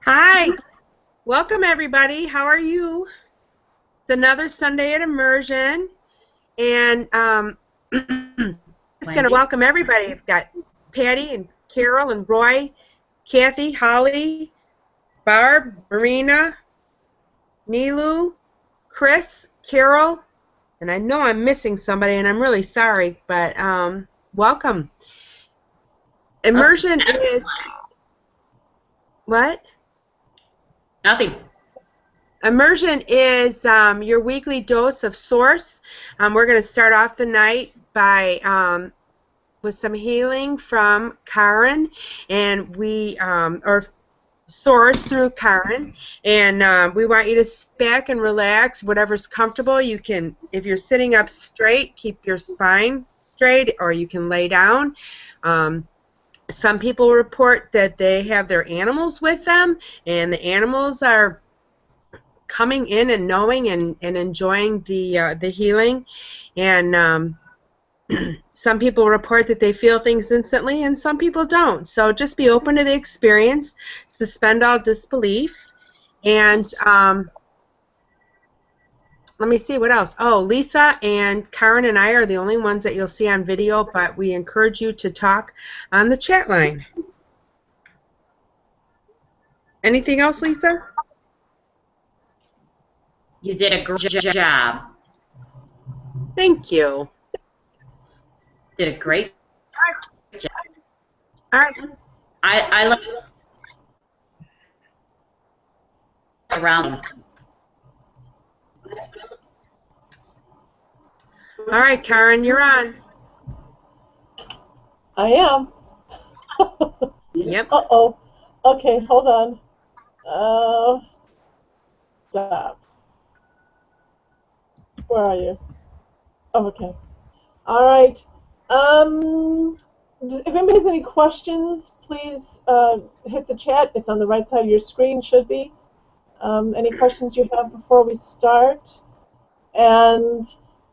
Hi, welcome everybody. How are you? It's another Sunday at Immersion, and just going to Wendy. welcome everybody. I've got Patty and Carol and Roy, Kathy, Holly, Barb, Marina, Nilu, Chris, Carol, and I know I'm missing somebody, and I'm really sorry, but welcome. Immersion is what? Nothing. Immersion is your weekly dose of source. We're going to start off the night by with some healing from Karen, and we or source through Karen, and we want you to sit back and relax. Whatever's comfortable, you can. If you're sitting up straight, keep your spine straight, or you can lay down. Some people report that they have their animals with them, and the animals are coming in and knowing and enjoying the healing, and some people report that they feel things instantly, and some people don't. So just be open to the experience, suspend all disbelief, and let me see what else. Oh, Lisa and Karen and I are the only ones that you'll see on video, but we encourage you to talk on the chat line. Anything else, Lisa? You did a great job. Thank you. Did a great job. All right. I love around. All right, Karen, you're on. I am. Yep. Uh-oh. Okay, hold on. Stop. Where are you? Oh, okay. All right. If anybody has any questions, please hit the chat. It's on the right side of your screen, should be. Any questions you have before we start? And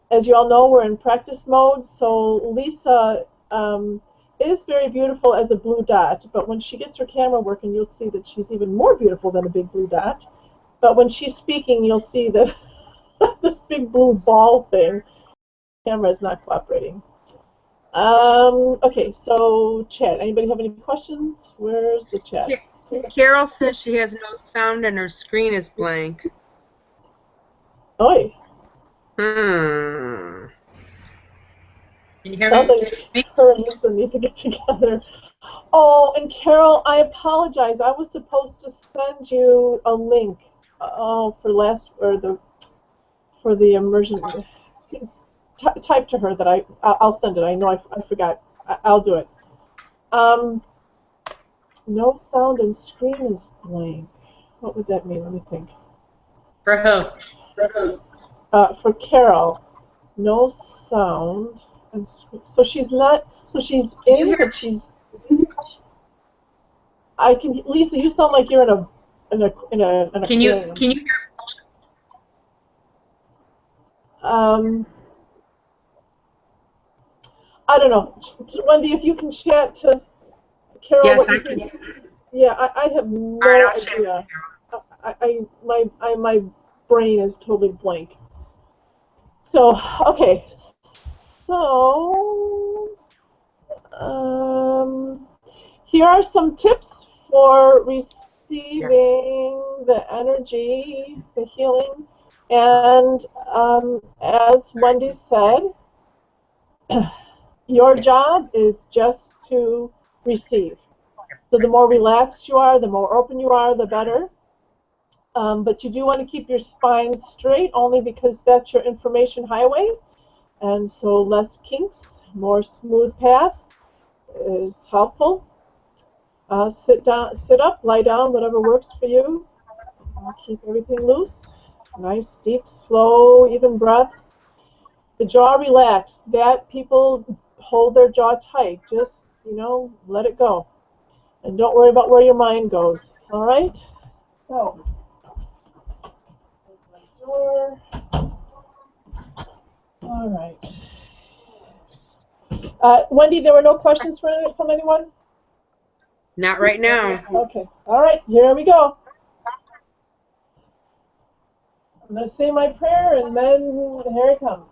as you all know, we're in practice mode, so Lisa is very beautiful as a blue dot, but when she gets her camera working, you'll see that she's even more beautiful than a big blue dot. But when she's speaking, you'll see that this big blue ball thing. The camera is not cooperating. Okay, so chat. Anybody have any questions? Where's the chat? Carol says she has no sound and her screen is blank. Oi. Hmm. Can you hear Sounds me? like her and Lisa need to get together. Oh, and Carol, I apologize. I was supposed to send you a link. For the immersion. Type to her that I'll send it. I know I forgot. I'll do it. No sound and screen is blank. What would that mean? Let me think. For who? For Carol, no sound and screen. So she's not. So she's in, but she's. I can. Lisa, you sound like you're in a Can you hear? I don't know. Wendy, if you can chat to Carol, Yes, what I you can. think. Yeah, I have no All right, I'll chat with idea. My brain is totally blank. So, okay. So, here are some tips for receiving the energy, the healing. And as Wendy said, your job is just to receive. So the more relaxed you are, the more open you are, the better. But you do want to keep your spine straight, only because that's your information highway. And so less kinks, more smooth path is helpful. Sit up, lie down, whatever works for you. Keep everything loose. Nice, deep, slow, even breaths. The jaw relaxed. That people hold their jaw tight. Just, let it go. And don't worry about where your mind goes. All right? So, there's my door. All right. Wendy, there were no questions from anyone? Not right now. Okay. All right, here we go. I'm going to say my prayer, and then here it comes.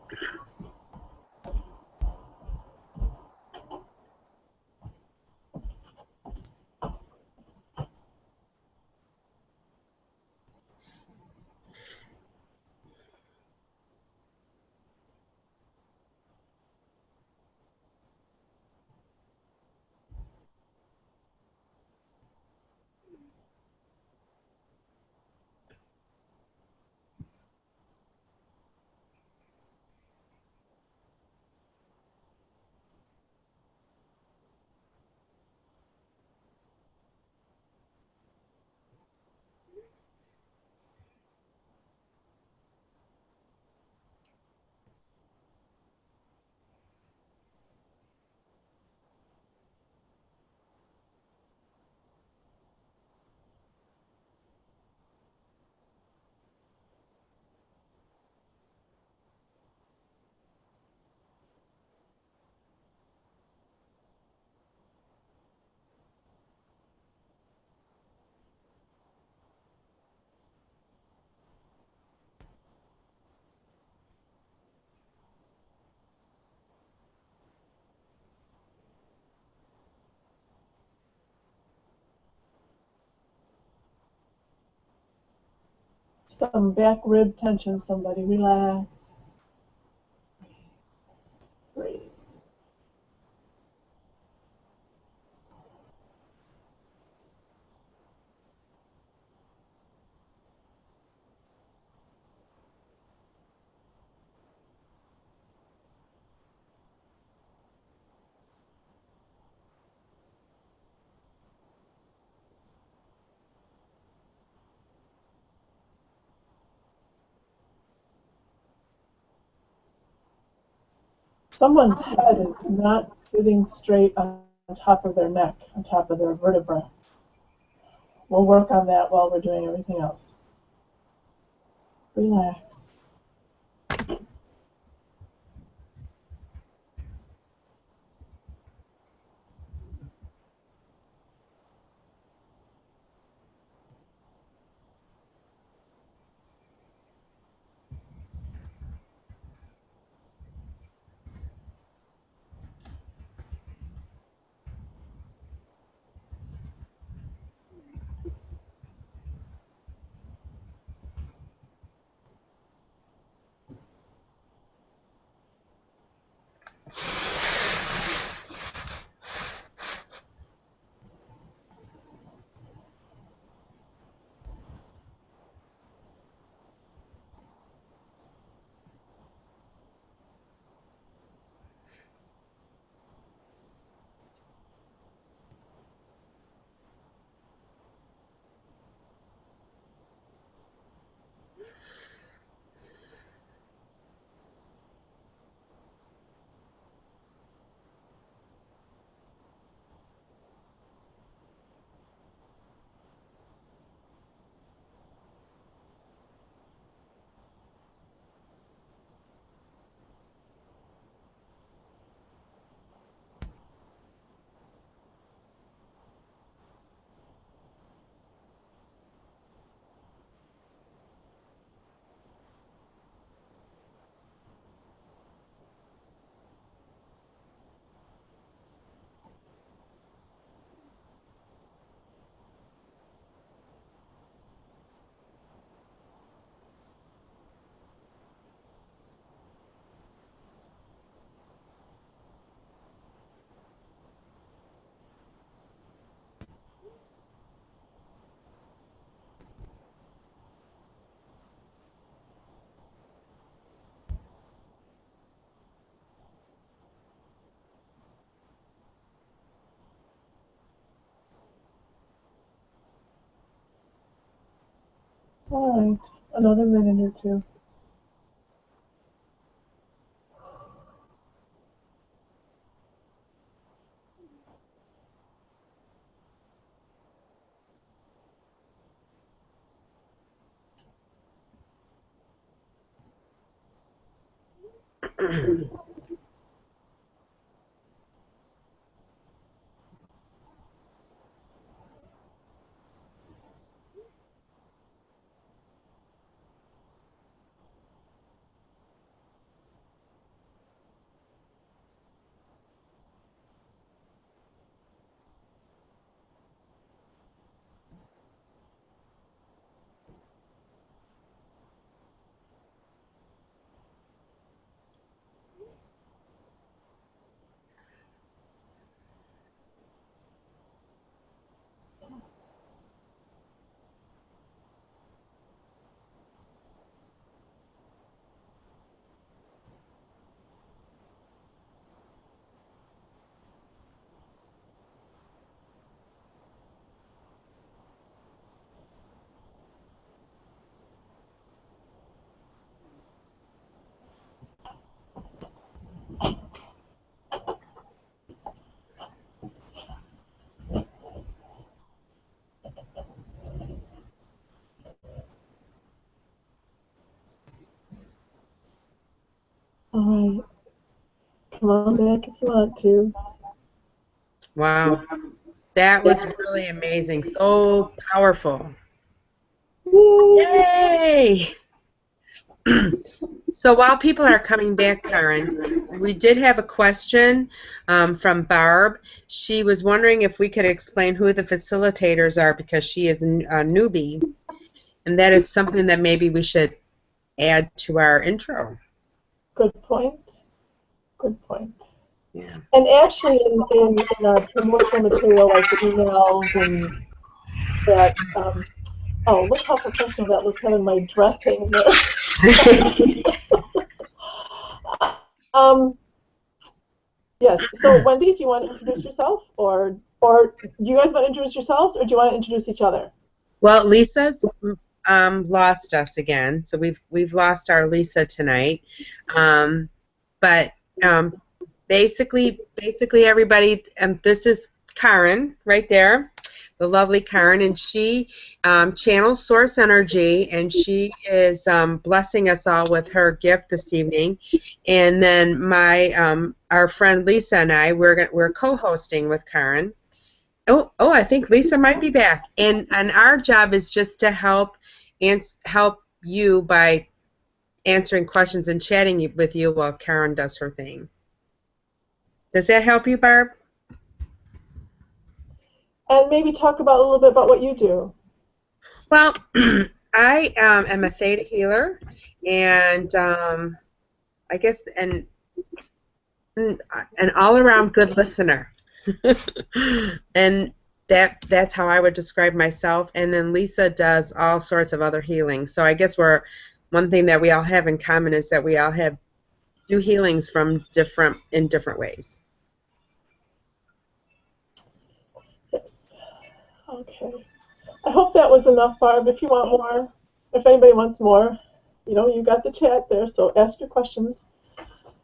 Some back rib tension, somebody. Relax. Breathe. Someone's head is not sitting straight on top of their neck, on top of their vertebra. We'll work on that while we're doing everything else. Relax. All right, another minute or two. All right. Come on back if you want to. Wow. That was really amazing. So powerful. Yay! Yay! So while people are coming back, Karen, we did have a question from Barb. She was wondering if we could explain who the facilitators are because she is a newbie, and that is something that maybe we should add to our intro. Good point. Good point. Yeah. And actually, in our promotional material, like the emails and that, oh, look how professional that looks, having my dress hanging there. Yes. So, Wendy, do you want to introduce yourself, or do you guys want to introduce yourselves, or do you want to introduce each other? Well, Lisa's lost us again, so we've lost our Lisa tonight. But basically everybody, this is Karen right there, the lovely Karen, and she channels source energy, and she is blessing us all with her gift this evening. And then our friend Lisa and I, we're co-hosting with Karen. Oh, I think Lisa might be back, and our job is just to help you by answering questions and chatting with you while Karen does her thing. Does that help you, Barb? And maybe talk about a little bit about what you do. Well, I am a theta healer, and I guess an all-around good listener. And that's how I would describe myself. And then Lisa does all sorts of other healings. So I guess one thing that we all have in common is that we all do healings in different ways. Yes. Okay. I hope that was enough, Barb. If you want more, if anybody wants more, you got the chat there, so ask your questions.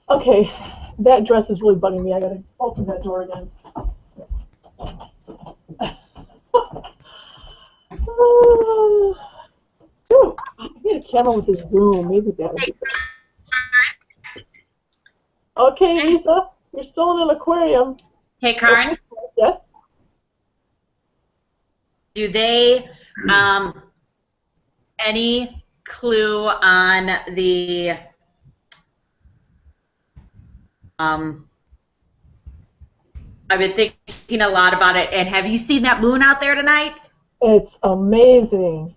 Okay, that dress is really bugging me. I gotta open that door again. I need a camera with a zoom. Maybe that would be good. Okay, Lisa, you're still in an aquarium. Hey, Karen. Yes? Do they, any clue on the, I've been thinking a lot about it, and have you seen that moon out there tonight? It's amazing.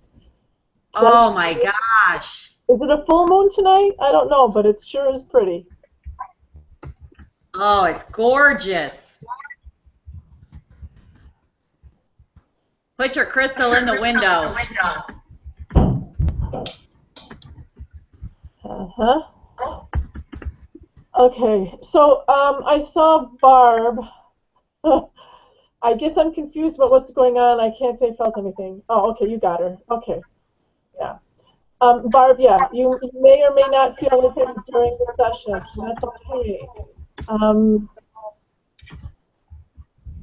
Oh my gosh. Is it a full moon tonight? I don't know, but it sure is pretty. Oh, it's gorgeous. Put your crystal in the window. Uh-huh. Okay, so I saw Barb. I guess I'm confused about what's going on. I can't say felt anything. Oh, okay, you got her. Okay, yeah. Barb, yeah, you may or may not feel anything during the session. That's okay.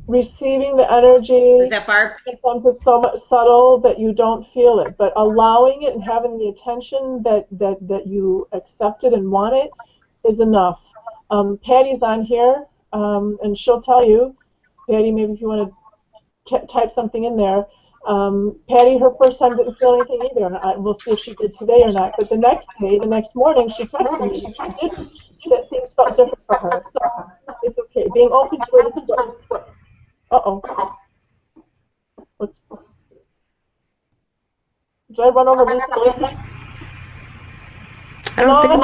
Receiving the energy. Was that Barb? Sometimes it's so much subtle that you don't feel it, but allowing it and having the attention that you accept it and want it is enough. Patty's on here, and she'll tell you. Patty, maybe if you want to type something in there. Patty, her first time didn't feel anything either. We'll see if she did today or not. But the next morning, she texted me and she did that things felt different for her. So it's okay. Being open to it is important. Uh-oh. Did I run over Lisa? I don't think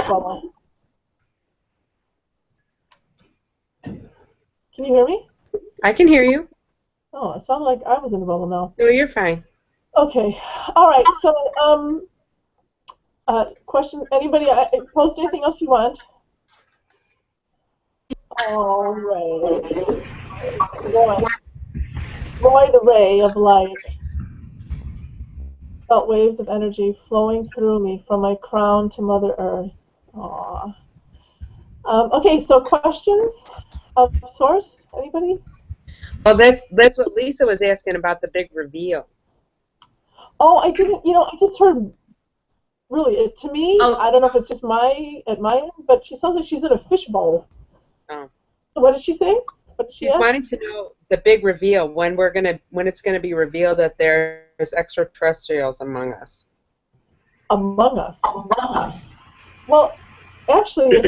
so. Can you hear me? I can hear you. Oh, it sounded like I was in the bubble now. No, you're fine. Okay. All right. So, question. Anybody post anything else you want? All right. Roy, the ray of light. Felt waves of energy flowing through me from my crown to Mother Earth. Aww. Okay. So, questions of source. Anybody? Well, that's what Lisa was asking about the big reveal. Oh, I didn't. I just heard Really, to me, Oh, I don't know if it's just at my end, but she sounds like she's in a fishbowl. Oh. What did she say? What did she She's ask? wanting to know the big reveal, when it's gonna be revealed that there's extraterrestrials among us. Among Us. Well, actually, it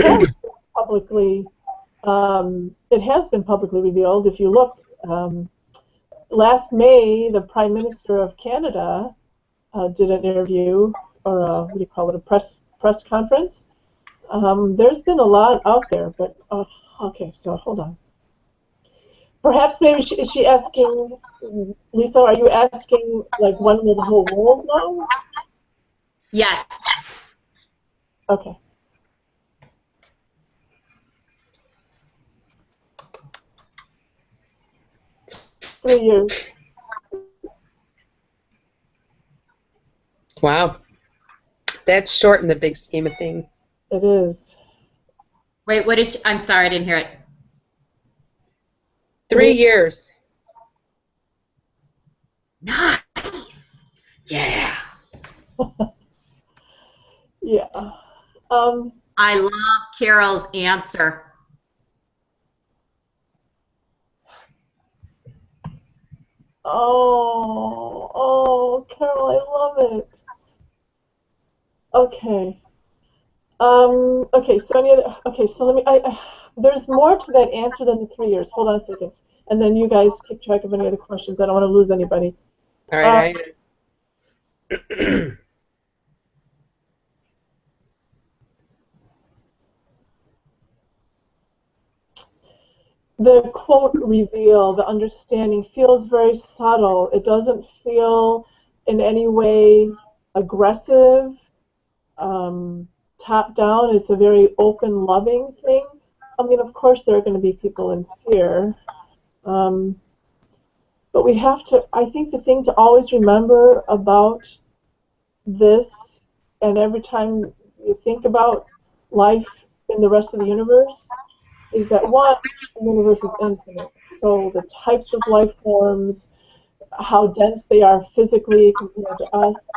has been publicly revealed. If you look, last May, the Prime Minister of Canada did an interview, or what do you call it, a press conference. There's been a lot out there, but okay, so hold on. Perhaps maybe is she asking, Lisa, are you asking, like, when will the whole world know? yes. Okay. Three years. Wow. That's short in the big scheme of things. It is. Wait, what did I'm sorry, I didn't hear it. 3 years. Nice. Yeah. Yeah. I love Carol's answer. Carol, I love it. Okay. Okay, so let me, there's more to that answer than the 3 years. Hold on a second. And then you guys keep track of any other questions. I don't want to lose anybody. All right. The quote reveal, the understanding feels very subtle. It doesn't feel in any way aggressive, top down. It's a very open, loving thing. I mean, of course, there are going to be people in fear. But we have to, I think the thing to always remember about this, and every time you think about life in the rest of the universe, is that one, the universe is infinite. So the types of life forms, how dense they are physically compared to us,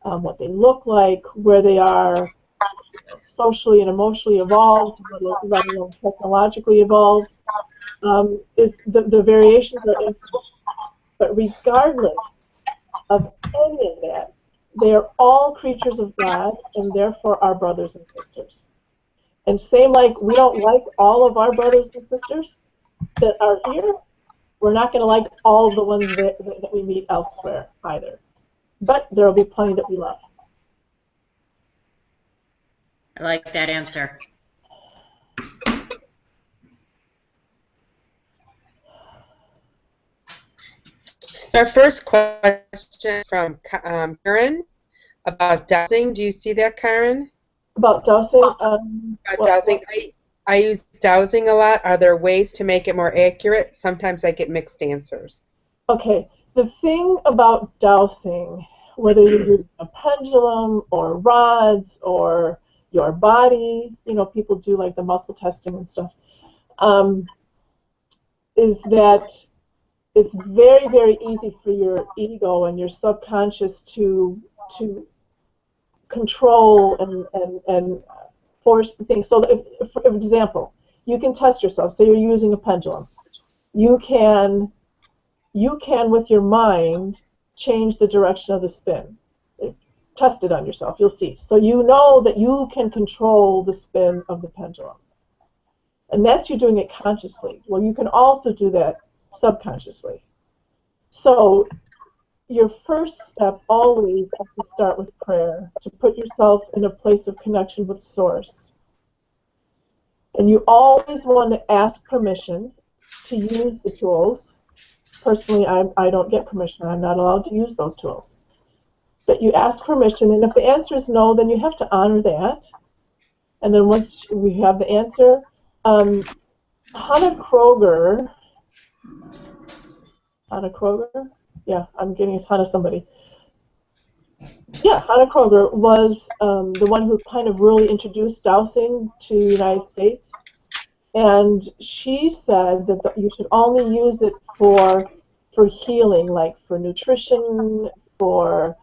what they look like, where they are socially and emotionally evolved, let alone technologically evolved, is the variations are infinite. But regardless of any of that, they are all creatures of God and therefore our brothers and sisters. And same like we don't like all of our brothers and sisters that are here, we're not going to like all of the ones that we meet elsewhere either. But there will be plenty that we love. I like that answer. Our first question from Karen about dowsing. Do you see that, Karen? About dowsing? About dowsing. I use dowsing a lot. Are there ways to make it more accurate? Sometimes I get mixed answers. Okay. The thing about dowsing, whether you're using a pendulum or rods or your body, people do like the muscle testing and stuff, is that it's very, very easy for your ego and your subconscious to control and force the thing. So, for example, you can test yourself. Say you're using a pendulum. You can, with your mind, change the direction of the spin. Test it on yourself. You'll see. So you know that you can control the spin of the pendulum. And that's you doing it consciously. Well, you can also do that subconsciously. So your first step always has to start with prayer, to put yourself in a place of connection with Source. And you always want to ask permission to use the tools. Personally, I don't get permission. I'm not allowed to use those tools. But you ask permission, and if the answer is no, then you have to honor that. And then once we have the answer, Hannah Kroger, yeah, I'm getting it's Hannah somebody. Yeah, Hannah Kroger was the one who kind of really introduced dowsing to the United States. And she said that you should only use it for healing, like for nutrition, for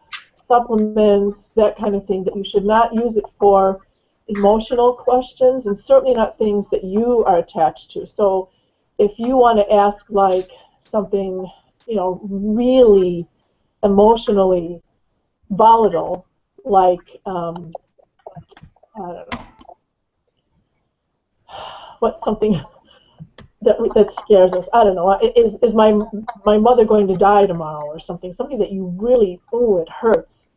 supplements, that kind of thing, that you should not use it for emotional questions, and certainly not things that you are attached to. So if you want to ask like something, really emotionally volatile, like I don't know, what's something that scares us? I don't know. Is my mother going to die tomorrow, or something? Something that you really, it hurts.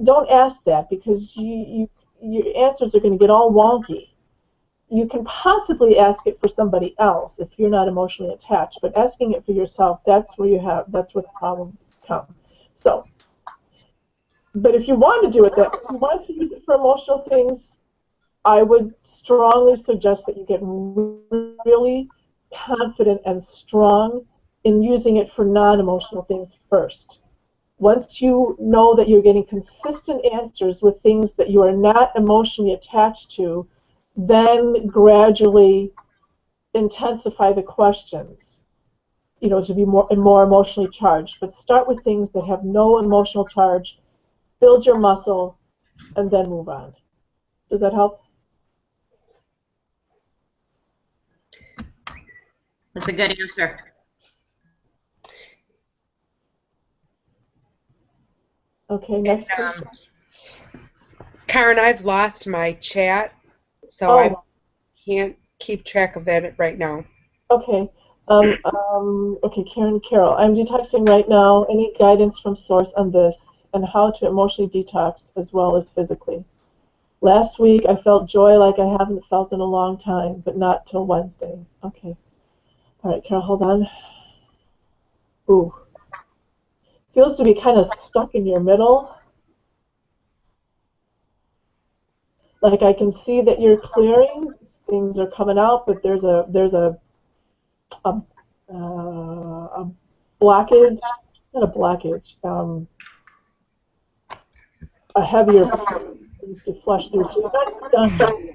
Don't ask that, because your answers are going to get all wonky. You can possibly ask it for somebody else if you're not emotionally attached, but asking it for yourself, that's where the problems come. So, but if you want to do it, if you want to use it for emotional things, I would strongly suggest that you get really confident and strong in using it for non-emotional things first. Once you know that you're getting consistent answers with things that you are not emotionally attached to, then gradually intensify the questions, to be more emotionally charged. But start with things that have no emotional charge, build your muscle, and then move on. Does that help? That's a good answer. Okay, next question. Karen, I've lost my chat, so I can't keep track of that right now. Okay. Okay, Karen Carroll. I'm detoxing right now. Any guidance from Source on this and how to emotionally detox as well as physically? Last week I felt joy like I haven't felt in a long time, but not till Wednesday. Okay. All right, Carol, hold on. Ooh. Feels to be kind of stuck in your middle. Like I can see that you're clearing, things are coming out, but there's a blockage, not a blockage, a heavier things to flush through. So you're not done.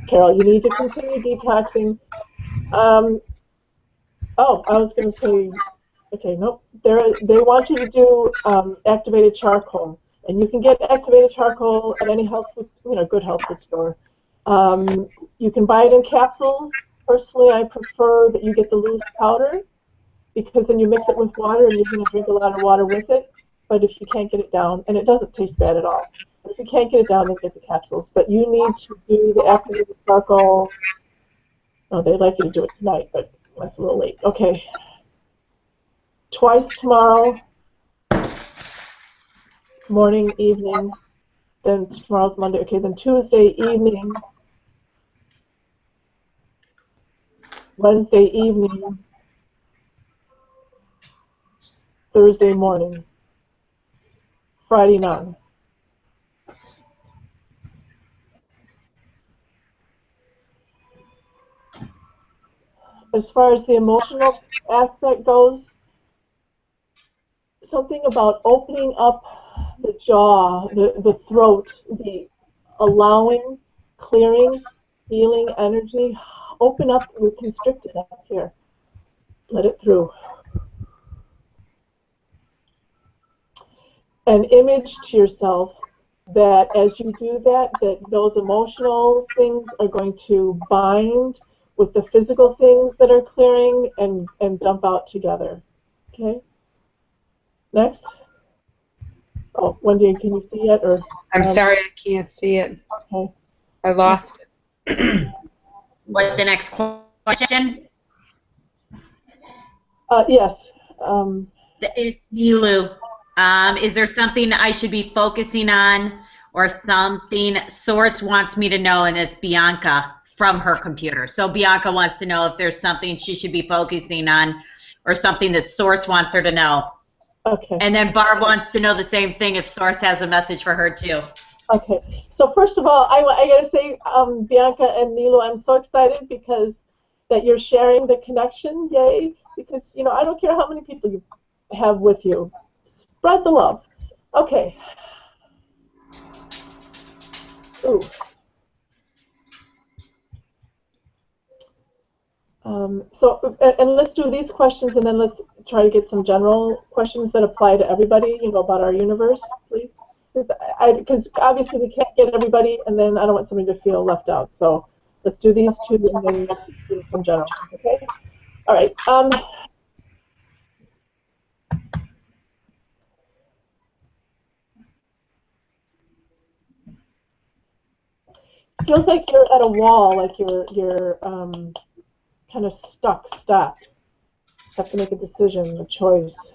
Carol, you need to continue detoxing. I was going to say, okay, nope. They want you to do activated charcoal, and you can get activated charcoal at any health food, good health food store. You can buy it in capsules. Personally, I prefer that you get the loose powder, because then you mix it with water and you're going to drink a lot of water with it. But if you can't get it down, and it doesn't taste bad at all, but if you can't get it down, then get the capsules. But you need to do the activated charcoal. Oh, they'd like you to do it tonight, but that's a little late. Okay. Twice tomorrow, morning, evening. Then tomorrow's Monday. Okay, then Tuesday evening, Wednesday evening, Thursday morning, Friday none. As far as the emotional aspect goes, something about opening up the jaw, the throat, the allowing, clearing, healing energy. Open up, you're constricted up here. Let it through. An image to yourself that as you do that, those emotional things are going to bind with the physical things that are clearing and dump out together. Okay? Next. Oh, Wendy, can you see it? Or I'm sorry, I can't see it. Okay. I lost it. What's the next question? Yes. It's Nilu. Is there something I should be focusing on, or something Source wants me to know? And it's Bianca from her computer. So Bianca wants to know if there's something she should be focusing on, or something that Source wants her to know. Okay. And then Barb wants to know the same thing, if Source has a message for her too. Okay. So first of all, I got to say, Bianca and Nilu, I'm so excited because that you're sharing the connection. Yay! Because I don't care how many people you have with you. Spread the love. Okay. Ooh. And let's do these questions, and then let's try to get some general questions that apply to everybody, about our universe, please. Because obviously we can't get everybody, and then I don't want somebody to feel left out. So let's do these two, and then do some general ones, okay? All right. Feels like you're at a wall, like you're kind of stopped. Have to make a decision, a choice.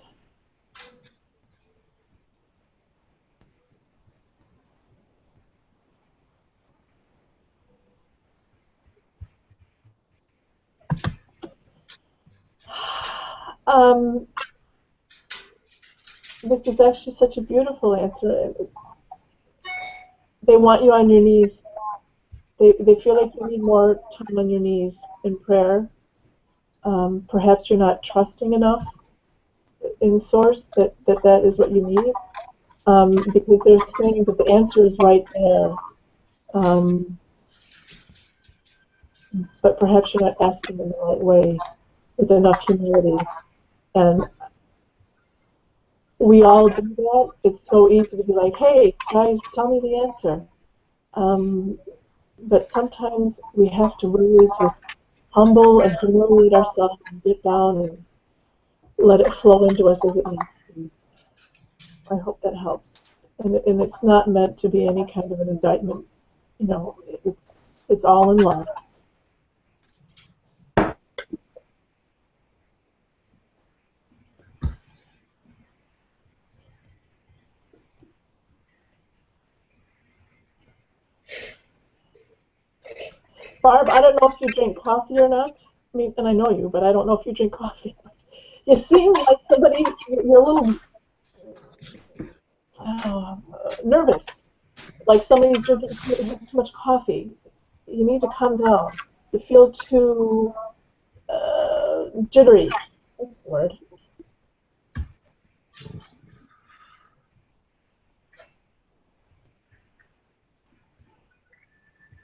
This is actually such a beautiful answer. They want you on your knees. They feel like you need more time on your knees in prayer. Perhaps you're not trusting enough in Source that is what you need, because they're saying that the answer is right there. But perhaps you're not asking in the right way with enough humility. And we all do that. It's so easy to be like, hey, guys, tell me the answer. But sometimes we have to really just humble and humiliate ourselves and get down and let it flow into us as it needs to. I hope that helps. And it's not meant to be any kind of an indictment. It's all in love. Barb, I don't know if you drink coffee or not. I mean, and I know you, but I don't know if you drink coffee. You seem like somebody, you're a little nervous, like somebody's drinking too much coffee. You need to calm down. You feel too jittery. That's the word.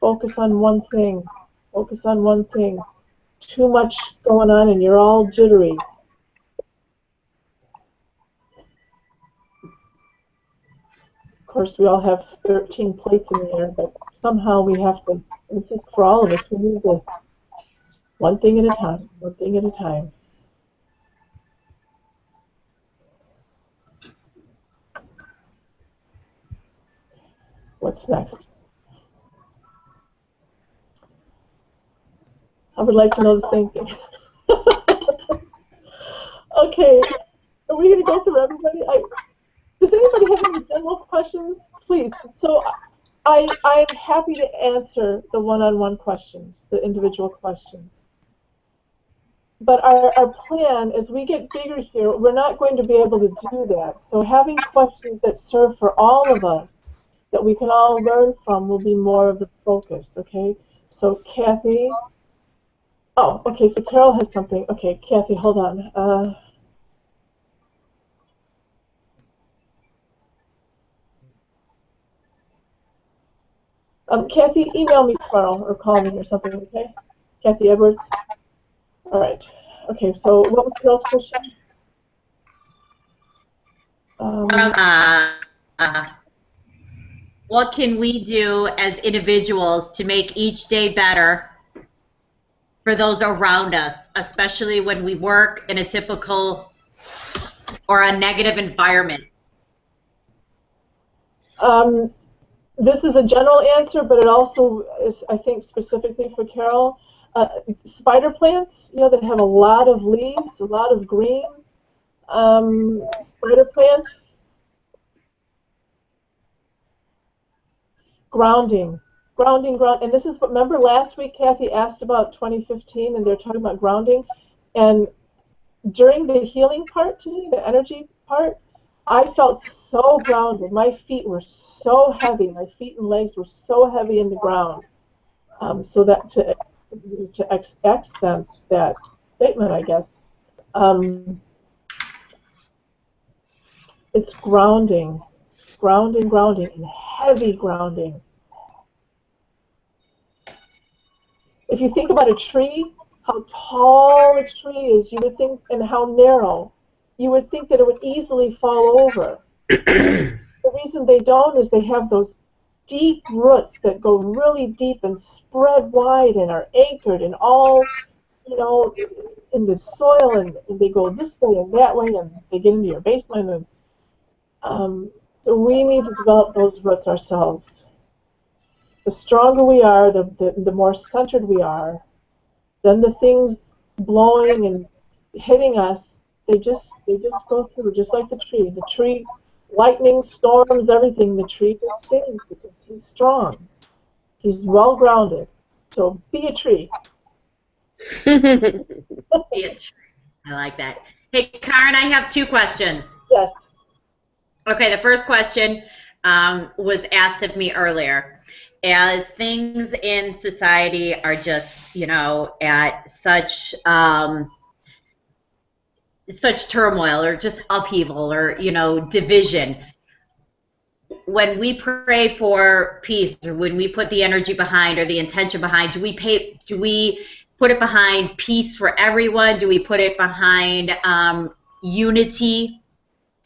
Focus on one thing. Focus on one thing. Too much going on and you're all jittery. Of course, we all have 13 plates in the air, but somehow we have to, this is for all of us, we need to, one thing at a time, one thing at a time. What's next? I would like to know the same thing. Okay, are we going to go through everybody? Does anybody have any general questions? Please. So I'm happy to answer the one-on-one questions, the individual questions. But our plan, as we get bigger here, we're not going to be able to do that. So having questions that serve for all of us, that we can all learn from, will be more of the focus, okay? So Kathy, oh, okay, so Carol has something. Okay, Kathy, hold on. Kathy, email me tomorrow or call me or something, okay? Kathy Edwards. All right. Okay, so what was Carol's question? What can we do as individuals to make each day better for those around us, especially when we work in a typical or a negative environment? This is a general answer, but it also is, I think, specifically for Carol. Spider plants, that have a lot of leaves, a lot of green. Spider plant. Grounding. And this is, remember last week Kathy asked about 2015, and they're talking about grounding. And during the healing part today, the energy part, I felt so grounded. My feet were so heavy. My feet and legs were so heavy in the ground. So that to accent that statement, I guess, it's grounding, and heavy grounding. If you think about a tree, how tall a tree is, you would think, and how narrow. You would think that it would easily fall over. The reason they don't is they have those deep roots that go really deep and spread wide and are anchored in all, you know, in the soil, and they go this way and that way, and they get into your basement. And so we need to develop those roots ourselves. The stronger we are, the more centered we are, then the things blowing and hitting us, they just go through, just like the tree. The tree, lightning, storms, everything, the tree just stays because he's strong. He's well grounded. So be a tree. Be a tree. I like that. Hey, Karen, I have 2 questions. Yes. Okay, the first question was asked of me earlier. As things in society are just, you know, at such turmoil or just upheaval or, you know, division, when we pray for peace, or when we put the energy behind or the intention behind, do we put it behind peace for everyone? Do we put it behind unity,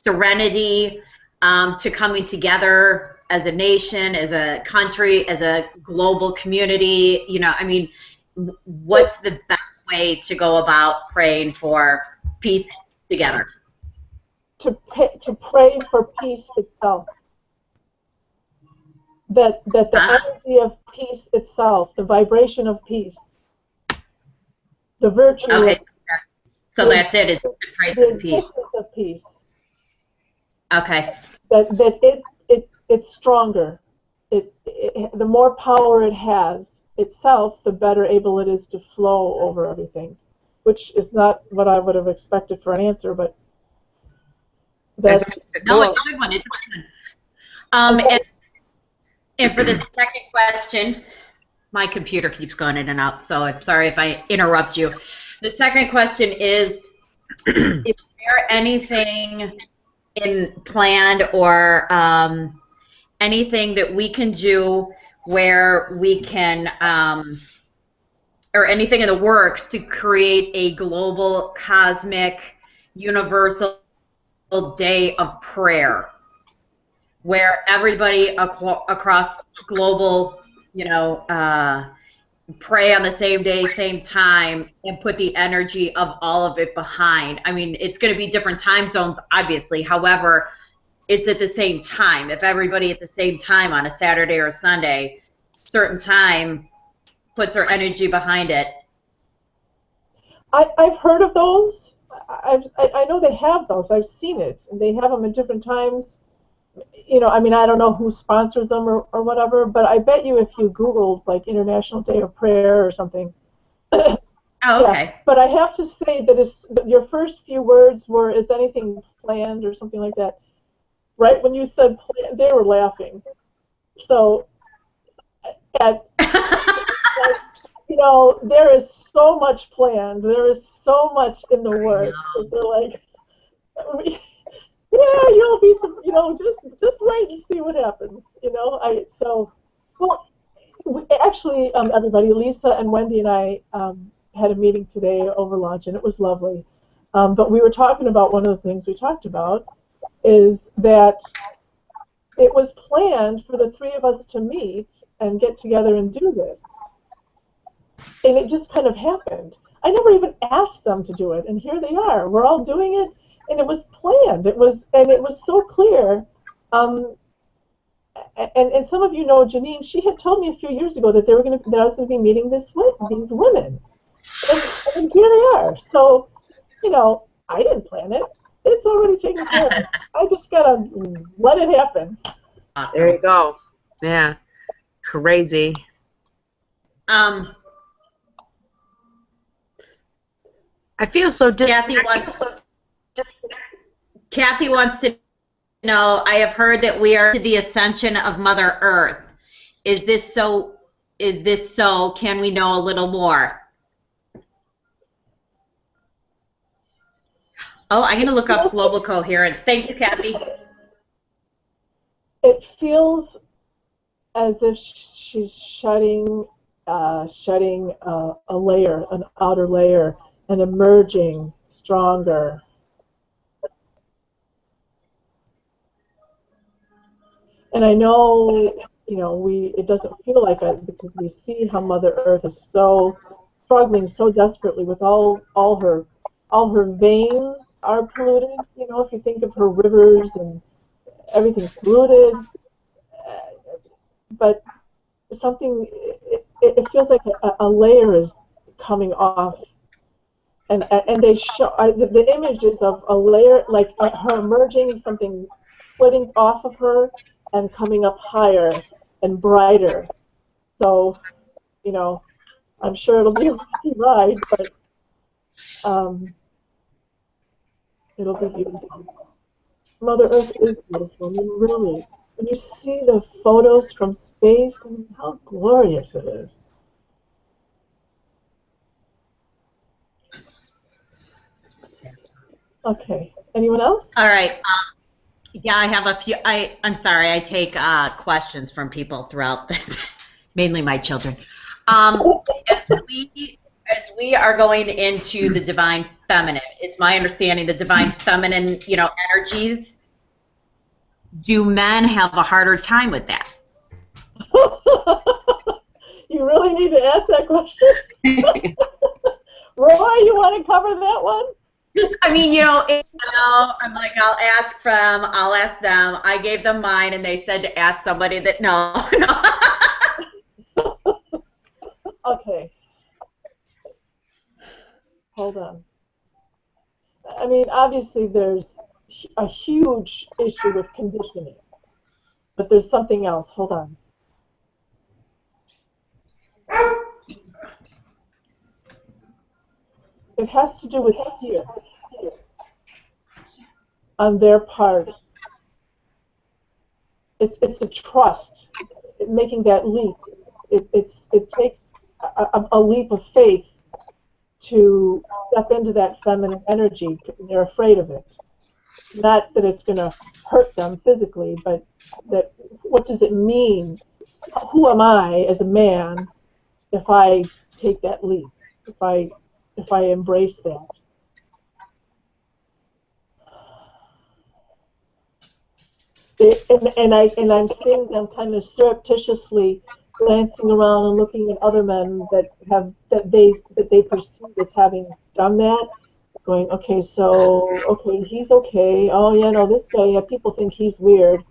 serenity, to coming together as a nation, as a country, as a global community? You know, I mean, what's the best way to go about praying for peace together? To pray for peace itself. That the energy of peace itself, the vibration of peace, the virtue. Okay, so that's it. Is to pray for peace. The existence of peace. Okay. That it's stronger. The more power it has itself, the better able it is to flow over everything, which is not what I would have expected for an answer, but that's no, it's a good one. It's a good one. Okay. And for the second question, my computer keeps going in and out, so I'm sorry if I interrupt you. The second question is there anything planned or anything that we can do where we can, or anything in the works to create a global, cosmic, universal day of prayer, where everybody across global, you know, pray on the same day, same time, and put the energy of all of it behind? I mean, it's going to be different time zones, obviously. However, it's at the same time. If everybody at the same time on a Saturday or a Sunday, certain time, puts their energy behind it. I've heard of those. I know they have those. I've seen it, and they have them at different times. You know, I mean, I don't know who sponsors them or whatever, but I bet you if you Googled like International Day of Prayer or something. Oh, okay. Yeah. But I have to say that your first few words were, "Is anything planned?" or something like that. Right when you said planned, they were laughing. So, you know, there is so much planned. There is so much in the works. That they're like, yeah, you'll be some, you know, just wait and see what happens. You know, actually, everybody, Lisa and Wendy and I had a meeting today over lunch, and it was lovely. But we were talking about, one of the things we talked about is that it was planned for the 3 of us to meet and get together and do this. And it just kind of happened. I never even asked them to do it, and here they are. We're all doing it, and it was planned. It was so clear. And some of you know Janine. She had told me a few years ago that I was going to be meeting these women, and here they are. So, you know, I didn't plan it. It's already taken care of. I just gotta let it happen. Awesome. There you go. Yeah, crazy. I feel so Kathy wants to know, I have heard that we are to the ascension of Mother Earth. Is this so? Can we know a little more? Oh, I'm going to look up global coherence. Thank you, Kathy. It feels as if she's shutting shedding a layer, an outer layer, and emerging stronger. And I know, it doesn't feel like us because we see how Mother Earth is so struggling so desperately with all her veins are polluted. If you think of her rivers and everything's polluted, but something it feels like a layer is coming off, and they show the images of a layer like her emerging, something splitting off of her and coming up higher and brighter. So I'm sure it'll be a rocky ride, but it'll be beautiful. Mother Earth is beautiful. I mean, really, when you see the photos from space, I mean, how glorious it is. Okay. Anyone else? All right. Yeah, I have a few. I'm sorry. I take questions from people throughout this, mainly my children. As we are going into the divine feminine, it's my understanding the divine feminine, energies. Do men have a harder time with that? You really need to ask that question. Roy, you want to cover that one? I mean, I'm like, I'll ask them. I gave them mine, and they said to ask somebody that no. Okay. Hold on. I mean, obviously there's a huge issue with conditioning, but there's something else. Hold on. It has to do with fear on their part. It's a trust, making that leap. It takes a leap of faith to step into that feminine energy. They're afraid of it. Not that it's going to hurt them physically, but that what does it mean? Who am I as a man if I take that leap? If I embrace that? And I'm seeing them kind of surreptitiously glancing around and looking at other men that they perceive as having done that, going, okay, he's okay. Oh yeah, no, this guy, yeah, people think he's weird.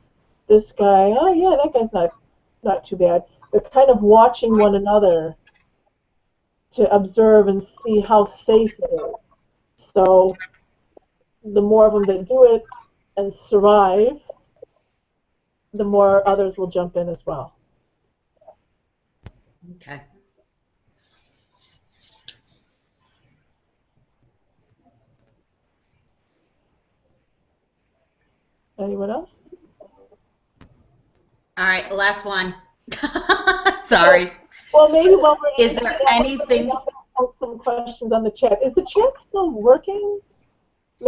This guy, oh yeah, that guy's not too bad. They're kind of watching one another to observe and see how safe it is. So the more of them that do it and survive, the more others will jump in as well. Okay. Anyone else? All right, last one. Sorry. Well, maybe while we're Is there anything? Some questions on the chat. Is the chat still working?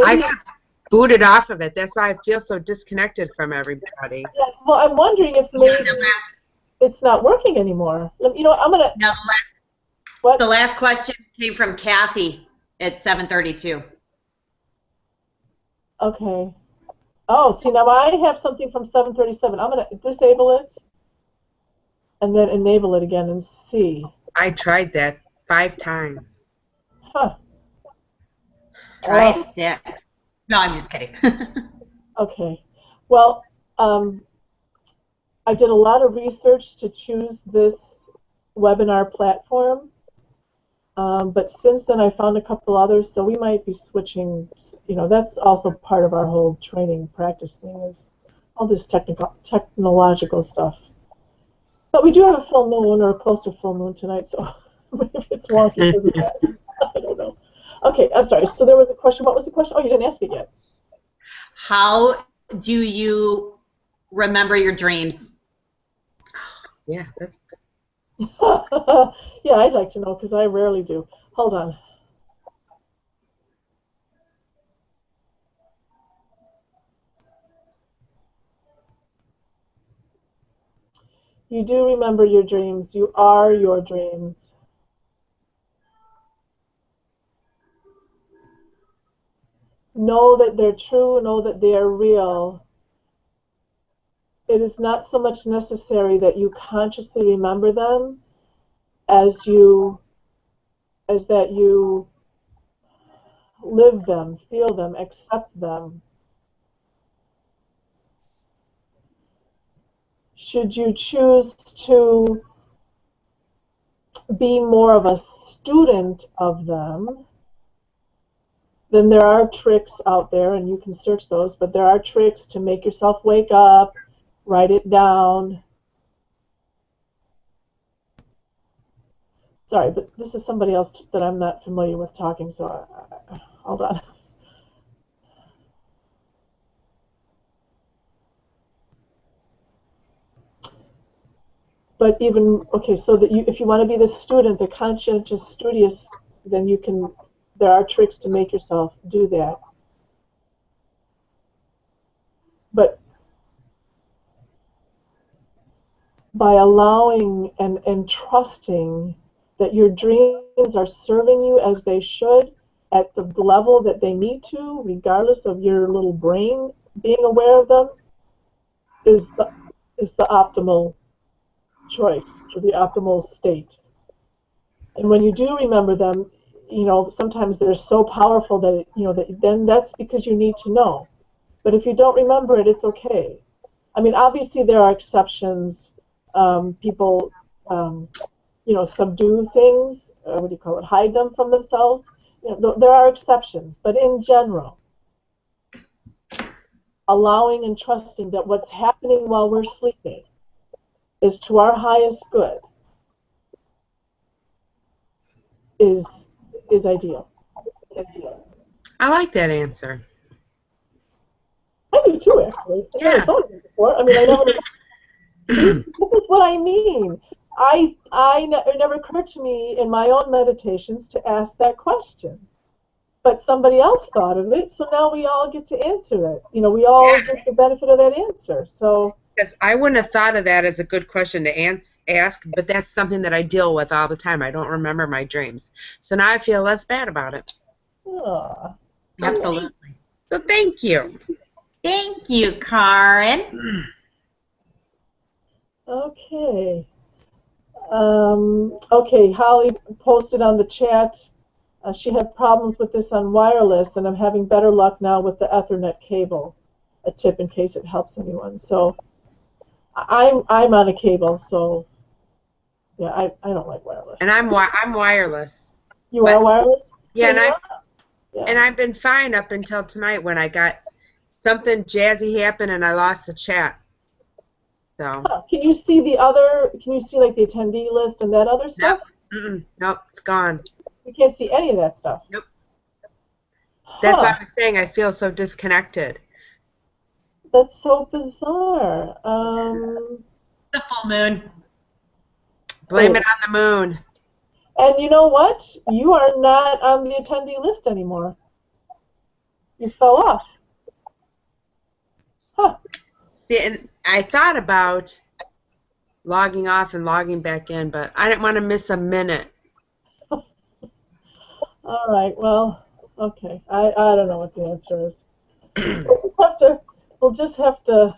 I got booted off of it. That's why I feel so disconnected from everybody. Yeah, well, I'm wondering if maybe it's not working anymore. I'm gonna. No, What? The last question came from Kathy at 7:32. Okay. Oh, see, now I have something from 7:37. I'm gonna disable it and then enable it again and see. I tried that 5 times. Huh. Try it 6. No, I'm just kidding. Okay. Well, I did a lot of research to choose this webinar platform, but since then I found a couple others, so we might be switching. That's also part of our whole training practice thing, is all this technological stuff. But we do have a full moon, or close to full moon tonight, so maybe it's wonky because of that. I don't know. Okay, I'm sorry. So there was a question. What was the question? Oh, you didn't ask it yet. How do you remember your dreams? Yeah, that's good. Yeah, I'd like to know because I rarely do. Hold on. You do remember your dreams. You are your dreams. Know that they're true. Know that they are real. It is not so much necessary that you consciously remember them as that you live them, feel them, accept them. Should you choose to be more of a student of them, then there are tricks out there, and you can search those, but there are tricks to make yourself wake up, write it down. Sorry, but this is somebody else that I'm not familiar with talking, so hold on. But even, okay, so that if you want to be the student, the conscientious studious, then there are tricks to make yourself do that. But by allowing and trusting that your dreams are serving you as they should at the level that they need to, regardless of your little brain being aware of them, is the optimal choice, or the optimal state. And when you do remember them, sometimes they're so powerful that then that's because you need to know. But if you don't remember it, it's okay. I mean, obviously there are exceptions. People, subdue things. What do you call it? Hide them from themselves. There are exceptions, but in general, allowing and trusting that what's happening while we're sleeping is to our highest good is ideal. I like that answer. I do too, actually. I never thought of it before. I mean, I never. See, this is what I mean. It never occurred to me in my own meditations to ask that question, but somebody else thought of it, so now we all get to answer it. We all get the benefit of that answer. So. Because I wouldn't have thought of that as a good question to ask, but that's something that I deal with all the time. I don't remember my dreams, so now I feel less bad about it. Absolutely. So thank you. Thank you, Karen. Okay. Okay, Holly posted on the chat. She had problems with this on wireless, and I'm having better luck now with the Ethernet cable. A tip in case it helps anyone. So I'm on a cable, so yeah, I don't like wireless. And I'm wireless. You are wireless? Yeah, and I've been fine up until tonight when I got something jazzy happen and I lost the chat. So. Can you see like the attendee list and that other stuff? Nope, it's gone. You can't see any of that stuff. Nope. That's why I was saying I feel so disconnected. That's so bizarre. The full moon. Blame it on the moon. And you know what? You are not on the attendee list anymore. You fell off. Huh. See, and I thought about logging off and logging back in, but I didn't want to miss a minute. All right. Well, okay. I don't know what the answer is. We'll just have to.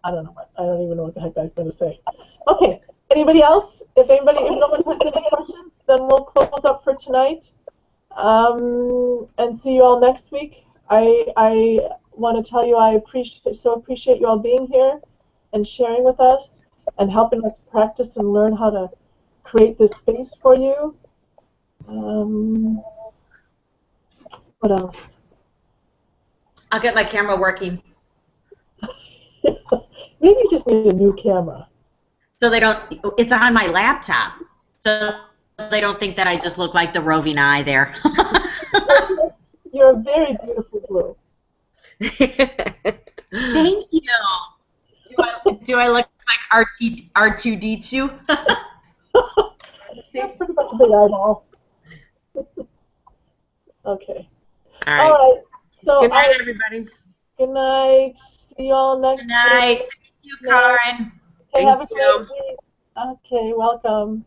I don't know. I don't even know what the heck I'm going to say. Okay. Anybody else? If no one has any questions, then we'll close up for tonight. And see you all next week. I want to tell you I appreciate you all being here and sharing with us and helping us practice and learn how to create this space for you. What else? I'll get my camera working. Maybe you just need a new camera. So they don't, it's on my laptop. So they don't think that I just look like the roving eye there. You're a very beautiful blue. Thank you. Do I look like R2D2? That's pretty much a big eyeball. Okay. All right. All right. So good night, everybody. Good night. See you all next week. Good night. Thank you, Karen. Okay, Thank have a great you. week. Okay, welcome.